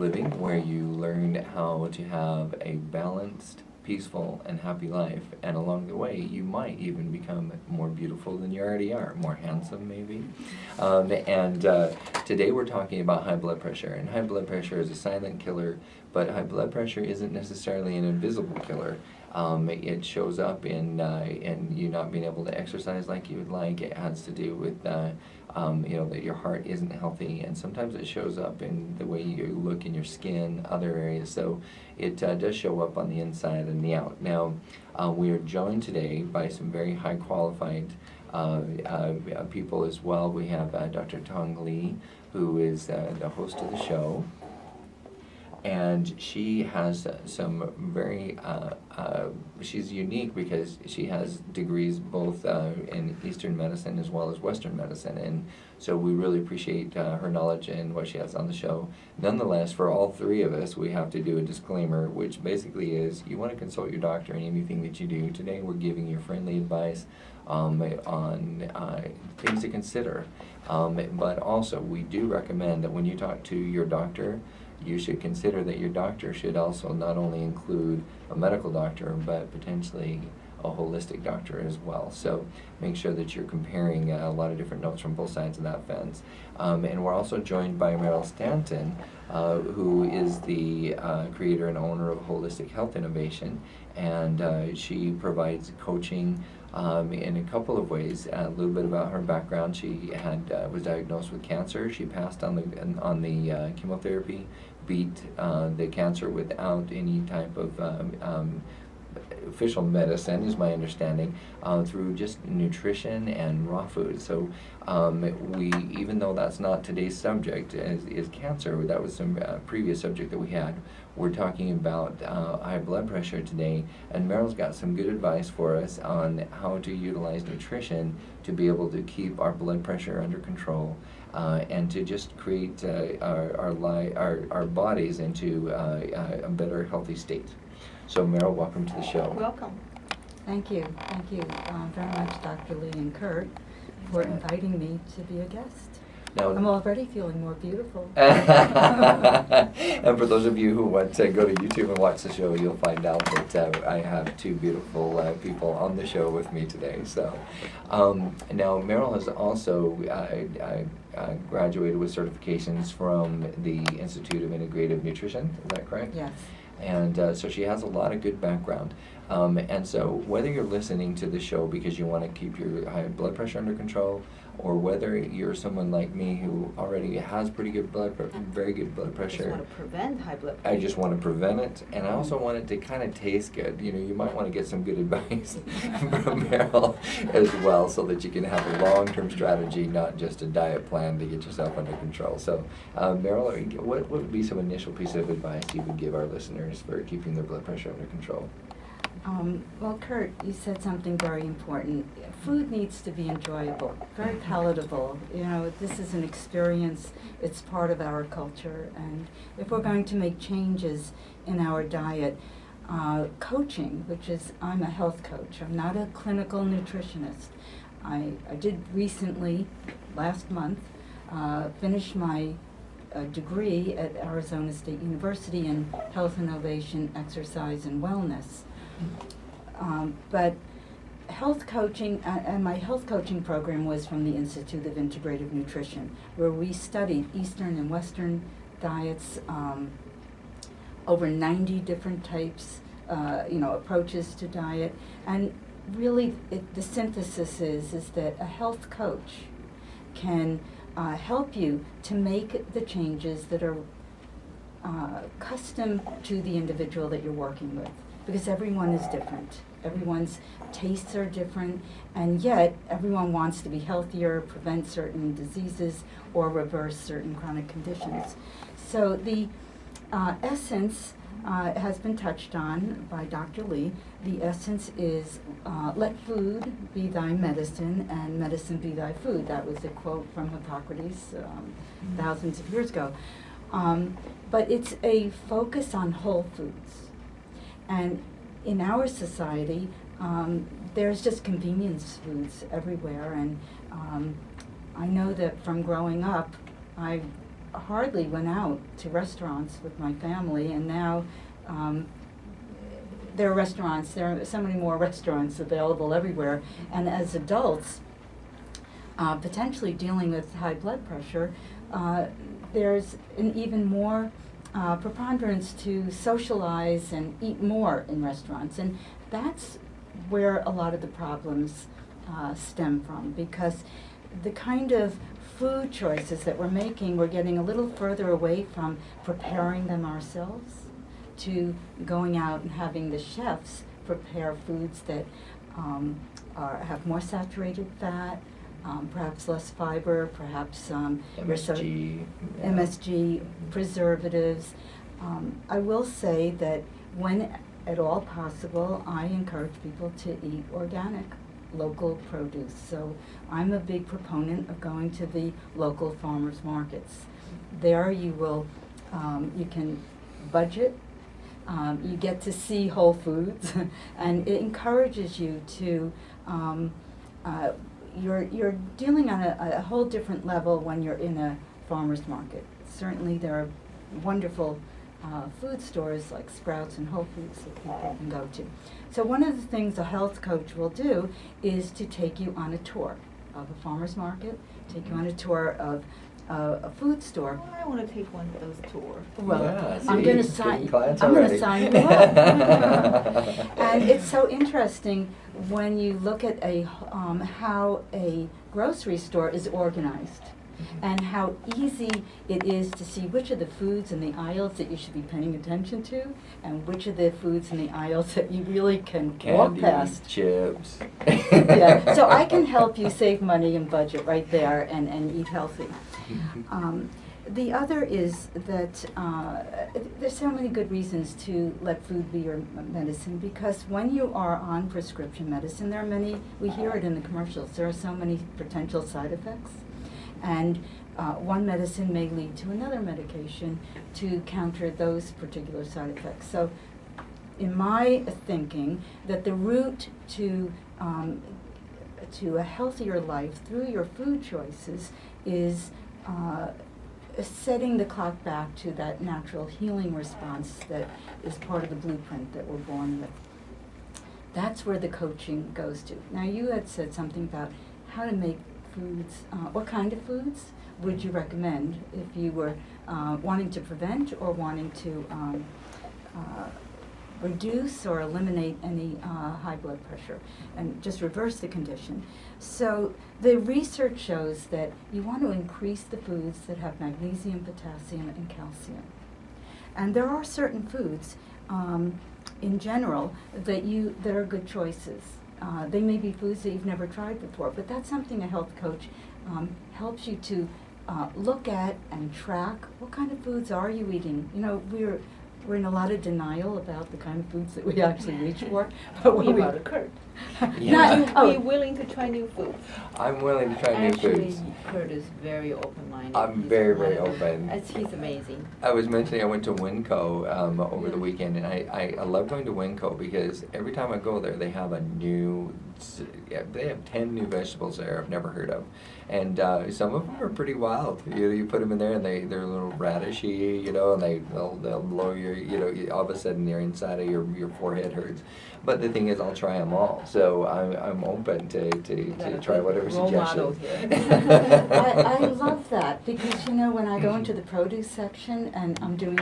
living, where you learn how to have a balanced, peaceful, and happy life. And along the way, you might even become more beautiful than you already are, more handsome maybe. Today we're talking about high blood pressure. And high blood pressure is a silent killer, but high blood pressure isn't necessarily an invisible killer. It shows up in you not being able to exercise like you would like. It has to do with that your heart isn't healthy, and sometimes it shows up in the way you look in your skin, other areas. So it does show up on the inside and the out. Now, we are joined today by some very high qualified people as well. We have Dr. Tong Lee, who is the host of the show. And she has some very, she's unique because she has degrees both in Eastern medicine as well as Western medicine. And so we really appreciate her knowledge and what she has on the show. Nonetheless, for all three of us, we have to do a disclaimer, which basically is you want to consult your doctor in anything that you do. Today we're giving you friendly advice on things to consider. But also, we do recommend that when you talk to your doctor, you should consider that your doctor should also not only include a medical doctor, but potentially a holistic doctor as well. So make sure that you're comparing a lot of different notes from both sides of that fence. And we're also joined by Merrel Stanton, who is the creator and owner of Holistic Health Innovation, and she provides coaching in a couple of ways. A little bit about her background: she was diagnosed with cancer. She passed on the chemotherapy, beat the cancer without any type of official medicine, is my understanding, through just nutrition and raw food. So even though that's not today's subject, is cancer, that was some previous subject that we had. We're talking about high blood pressure today, and Merrel's got some good advice for us on how to utilize nutrition to be able to keep our blood pressure under control, and to just create our bodies into a better, healthy state. So Merrel, welcome to the show. Welcome. Thank you very much, Dr. Lee and Kurt, for inviting me to be a guest. Now, I'm already feeling more beautiful. And for those of you who want to go to YouTube and watch the show, you'll find out that I have two beautiful people on the show with me today. So now Merrel has also graduated with certifications from the Institute of Integrative Nutrition. Is that correct? Yes. And so she has a lot of good background. And so whether you're listening to the show because you want to keep your high blood pressure under control, or whether you're someone like me who already has pretty good very good blood pressure. I just want to prevent high blood pressure. I just want to prevent it, and I also want it to kind of taste good. You know, you might want to get some good advice from Merrel as well, so that you can have a long-term strategy, not just a diet plan to get yourself under control. So, Merrel, what would be some initial piece of advice you would give our listeners for keeping their blood pressure under control? Well, Kurt, you said something very important. Food needs to be enjoyable, very palatable. You know, this is an experience. It's part of our culture. And if we're going to make changes in our diet, coaching, I'm a health coach. I'm not a clinical nutritionist. I did recently, last month, finish my degree at Arizona State University in Health Innovation, Exercise, and Wellness. But health coaching, and my health coaching program was from the Institute of Integrative Nutrition, where we studied Eastern and Western diets, over 90 different types, approaches to diet. And really, the synthesis is that a health coach can help you to make the changes that are custom to the individual that you're working with. Because everyone is different. Everyone's tastes are different, and yet everyone wants to be healthier, prevent certain diseases, or reverse certain chronic conditions. So the essence has been touched on by Dr. Lee. The essence is, let food be thy medicine, and medicine be thy food. That was a quote from Hippocrates thousands of years ago. But it's a focus on whole foods. And in our society, there's just convenience foods everywhere. And I know that from growing up, I hardly went out to restaurants with my family, and now there are restaurants, there are so many more restaurants available everywhere, and as adults, potentially dealing with high blood pressure, there's an even more preponderance to socialize and eat more in restaurants, and that's where a lot of the problems stem from, because the kind of food choices that we're making, we're getting a little further away from preparing them ourselves to going out and having the chefs prepare foods that have more saturated fat, perhaps less fiber, perhaps MSG, MSG, preservatives. I will say that when at all possible, I encourage people to eat organic, local produce. So I'm a big proponent of going to the local farmers markets. There you will, you can budget. You get to see whole foods, and it encourages you to. You're dealing on a whole different level when you're in a farmer's market. Certainly, there are wonderful food stores like Sprouts and Whole Foods that people can go to. So one of the things a health coach will do is to take you on a tour of a farmer's market, take you on a tour of a food store. I want to take one of those tours. Well, Yeah, I'm see, going to getting sign. clients I'm going to already. sign you up. And it's so interesting when you look at how a grocery store is organized, and how easy it is to see which of the foods in the aisles that you should be paying attention to, and which of the foods in the aisles that you really can walk Candy, past. chips. Yeah, so I can help you save money and budget right there and eat healthy. The other is that there's so many good reasons to let food be your medicine, because when you are on prescription medicine, there are many, we hear it in the commercials, there are so many potential side effects. And one medicine may lead to another medication to counter those particular side effects. So in my thinking, that the route to a healthier life through your food choices is setting the clock back to that natural healing response that is part of the blueprint that we're born with. That's where the coaching goes to. Now, you had said something about how to make foods. What kind of foods would you recommend if you were wanting to prevent or wanting to reduce or eliminate any high blood pressure and just reverse the condition? So the research shows that you want to increase the foods that have magnesium, potassium, and calcium. And there are certain foods in general that are good choices. They may be foods that you've never tried before, but that's something a health coach helps you to look at and track. What kind of foods are you eating? You know, we're in a lot of denial about the kind of foods that we actually reach for. But What when we, about Kurt? Yeah. Are you willing to try new foods? I'm willing to try new Actually, foods. Kurt is very open-minded. I'm He's very, one very of the- open. He's amazing. I was mentioning I went to Winco over the Yeah. weekend, and I love going to Winco because every time I go there, they have they have 10 new vegetables there I've never heard of. And some of them are pretty wild. You put them in there, and they're a little radishy, and they'll blow your, all of a sudden your inside of your forehead hurts. But the thing is, I'll try them all. So I'm open to try whatever Role model suggestion. here. I love that, because when I go into the produce section and I'm doing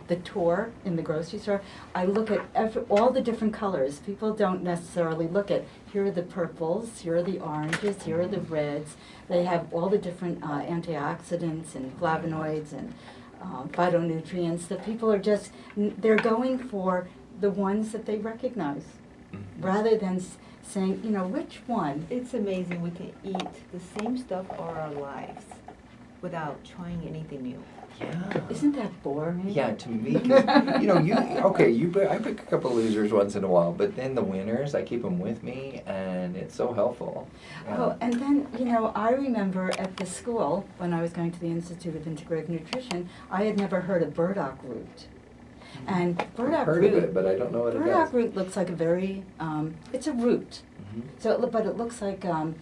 the tour in the grocery store, I look at all the different colors. People don't necessarily look at, here are the purples, here are the oranges, here are the reds. They have all the different antioxidants and flavonoids and phytonutrients that people are they're going for the ones that they recognize, rather than saying, which one? It's amazing we can eat the same stuff all our lives without trying anything new. Yeah. Isn't that boring? Yeah, to me, 'cause, I pick a couple losers once in a while, but then the winners, I keep them with me, and it's so helpful. Yeah. Oh, and then, I remember at the school, when I was going to the Institute of Integrative Nutrition, I had never heard of burdock root. And burdock I've heard root, of it, but I don't know what it burdock does. root looks like a very, it's a root. Mhm. But it looks like a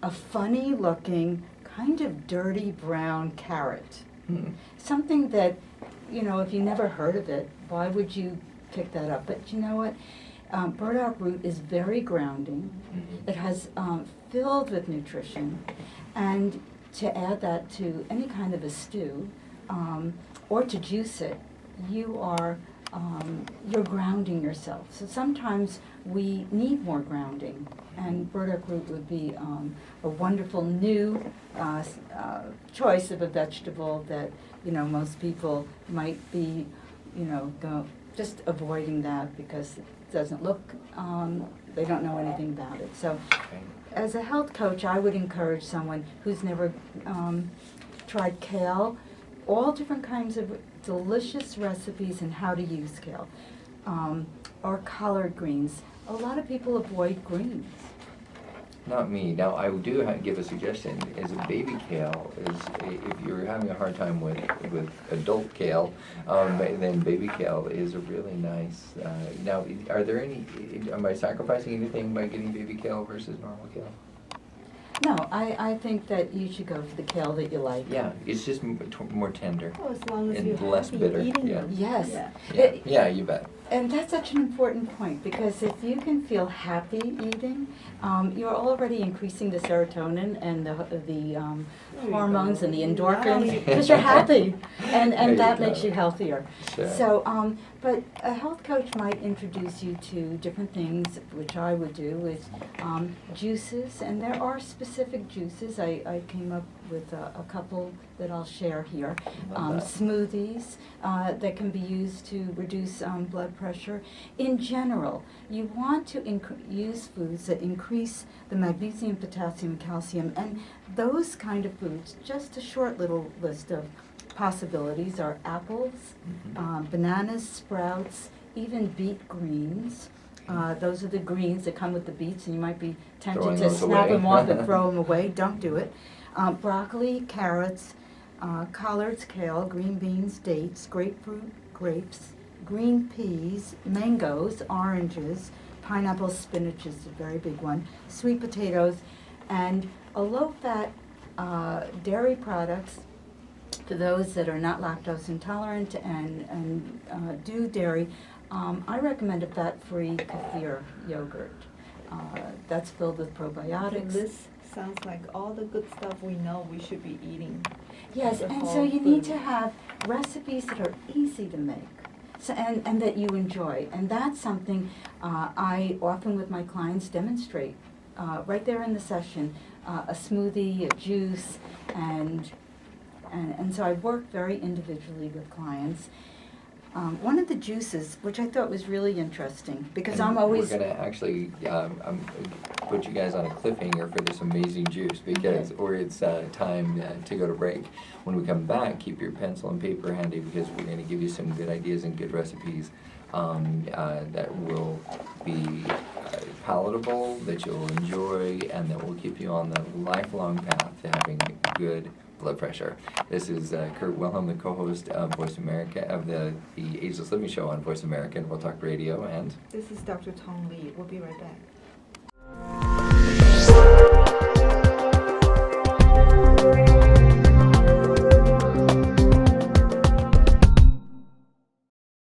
funny looking, kind of dirty brown carrot. Something that, you know, if you never heard of it, why would you pick that up? But you know what? Burdock root is very grounding. It has filled with nutrition, and to add that to any kind of a stew, or to juice it, you're grounding yourself. So sometimes we need more grounding, and burdock root would be a wonderful new choice of a vegetable that, you know, most people might be, you know, just avoiding that because it doesn't look, they don't know anything about it. So as a health coach, I would encourage someone who's never tried kale, all different kinds of delicious recipes and how to use kale, or collard greens. A lot of people avoid greens. Not me. Now, I do give a suggestion, is a baby kale, if you're having a hard time with adult kale, then baby kale is a really nice, now, are there any, am I sacrificing anything by getting baby kale versus normal kale? No, I think that you should go for the kale that you like. Yeah, it's just more tender Oh, as long as and you're less happy bitter. eating Yeah. them. Yes. Yeah. Yeah, you bet. And that's such an important point, because if you can feel happy eating, you're already increasing the serotonin and the hormones and the endorphins, because you're happy, There you and that go. makes you healthier. Sure. So, but a health coach might introduce you to different things, which I would do, is juices, and there are specific juices. I came up with a couple that I'll share here. Love that. Smoothies that can be used to reduce blood pressure. In general, you want to use foods that increase the magnesium, potassium, calcium, and those kind of foods. Just a short little list of possibilities are apples, bananas, sprouts, even beet greens. Those are the greens that come with the beets, and you might be tempted Throwing to those snap away. them off and throw them away. Don't do it. Broccoli, carrots, collards, kale, green beans, dates, grapefruit, grapes, green peas, mangoes, oranges, pineapples, spinach is a very big one, sweet potatoes, and a low-fat dairy products for those that are not lactose intolerant and do dairy. I recommend a fat-free kefir yogurt. That's filled with probiotics. This sounds like all the good stuff we know we should be eating. Yes, The and so whole you need food. to have recipes that are easy to make, so, and that you enjoy. And that's something I often with my clients demonstrate right there in the session, a smoothie, a juice, and so I work very individually with clients. One of the juices, which I thought was really interesting, because And I'm always... We're gonna actually put you guys on a cliffhanger for this amazing juice, because, or it's time to go to break. When we come back, keep your pencil and paper handy, because we're gonna give you some good ideas and good recipes that will be palatable, that you'll enjoy, and that will keep you on the lifelong path to having good blood pressure. This is Kurt Wilhelm, the co-host of Voice America, of the Ageless Living Show on Voice America and We'll Talk Radio, and This is Dr. Tong Lee. We'll be right back.